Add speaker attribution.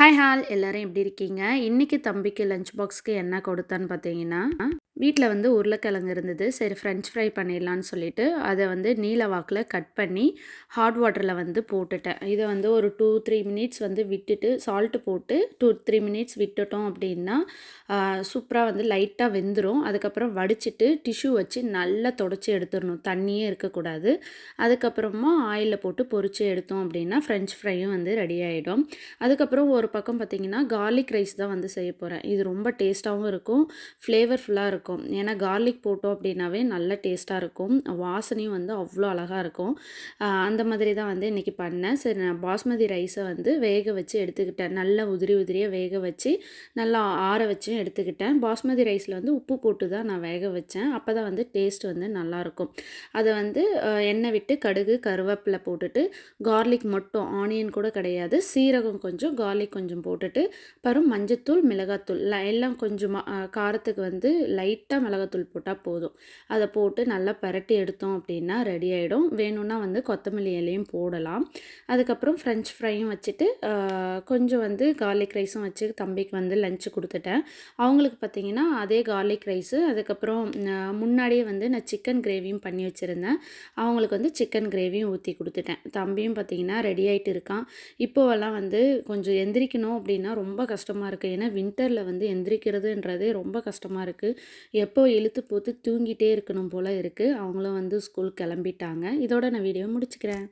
Speaker 1: Hi hall எல்லாரும் எப்படி இருக்கீங்க? இன்னைக்கு தம்பிக்கு லஞ்ச் பாக்ஸ்க்கு என்ன கொடுத்தேன்னு பார்த்தீங்கன்னா, வீட்ல வந்து உருளைக்கிழங்கு இருந்தது. சரி ஃப்ரெஞ்ச் ஃப்ரை பண்ணிடலான்னு சொல்லிட்டு, அத வந்து நீல வாக்குல கட் பண்ணி ஹாட் வாட்டர்ல வந்து போட்டுட்டேன். இத வந்து ஒரு 2, 3 மினிட்ஸ் வந்து விட்டுட்டு சால்ட் போட்டு 2, 3 மினிட்ஸ் விட்டுட்டோம் அப்படின்னா, சூப்பரா வந்து லைட்டா வெந்துரும். அதுக்கப்புறம் வடிச்சிட்டு டிஷ்யூ வச்சு நல்லா தொடச்சி எடுத்துறணும். தண்ணியே இருக்கக்கூடாது. அதுக்கப்புறமா ஆயில்ல போட்டு பொரிச்சு எடுத்தோம் அப்படின்னா, ஃப்ரெஞ்ச் ஃப்ரையும் வந்து ரெடி ஆயிடும். அதுக்கப்புறம் ஒரு பக்கம் பார்த்தீங்கன்னா, கார்லிக் ரைஸ் தான் வந்து செய்ய போறேன். இது ரொம்ப டேஸ்ட்டாவும் இருக்கும். ஃப்ளேவர்ஃபுல்லா இருக்கும். ஏன்னா கார்லிக் போட்டோம் அப்படின்னாவே நல்ல டேஸ்ட்டா இருக்கும். வாசனையும் வந்து அவ்வளோ அழகா இருக்கும். அந்த மாதிரி தான் வந்து இன்றைக்கி பண்ணேன். சரி நான் பாஸ்மதி ரைஸை வந்து வேக வச்சு எடுத்துக்கிட்டேன். நல்லா உதிரி உதிரியாக வேக வச்சு நல்லா ஆற வச்சும் எடுத்துக்கிட்டேன். பாஸ்மதி ரைஸில் வந்து உப்பு போட்டு தான் நான் வேக வச்சேன். அப்போ தான் வந்து டேஸ்ட் வந்து நல்லாயிருக்கும். அதை வந்து எண்ணெய் விட்டு கடுகு கருவேப்பிலை போட்டுட்டு கார்லிக் மட்டும் ஆனியன் கூட கிடையாது, சீரகம் கொஞ்சம் கார்லிக் கொஞ்சம் போட்டுட்டு அப்புறம் மஞ்சத்தூள் மிளகாத்தூள் எல்லாம் கொஞ்சமாக காரத்துக்கு வந்து லைட்டாக மிளகாத்தூள் போட்டால் போதும். அதை போட்டு நல்லா பரட்டி எடுத்தோம் அப்படின்னா ரெடி ஆகிடும். வேணும்னா வந்து கொத்தமல்லி இலையும் போடலாம். அதுக்கப்புறம் ஃப்ரெஞ்ச் ஃப்ரையும் வச்சுட்டு கொஞ்சம் வந்து கார்லிக் ரைஸும் வச்சு தம்பிக்கு வந்து லஞ்சு கொடுத்துட்டேன். அவங்களுக்கு பார்த்தீங்கன்னா அதே கார்லிக் ரைஸு அதுக்கப்புறம் முன்னாடியே வந்து நான் சிக்கன் கிரேவியும் பண்ணி வச்சுருந்தேன். அவங்களுக்கு வந்து சிக்கன் கிரேவியும் ஊற்றி கொடுத்துட்டேன். தம்பியும் பார்த்தீங்கன்னா ரெடி ஆகிட்டு இருக்கான். இப்போவெல்லாம் வந்து கொஞ்சம் எந்திரிக்கணும் அப்படின்னா ரொம்ப கஷ்டமாக இருக்குது. ஏன்னா வின்டரில் வந்து எந்திரிக்கிறதுன்றதே ரொம்ப கஷ்டமாக இருக்குது. எப்போ இழுத்து போத்து தூங்கிட்டே இருக்கணும் போல் இருக்குது. அவங்களும் வந்து ஸ்கூல் கிளம்பிட்டாங்க. இதோட நான் வீடியோ முடிச்சுக்கிறேன்.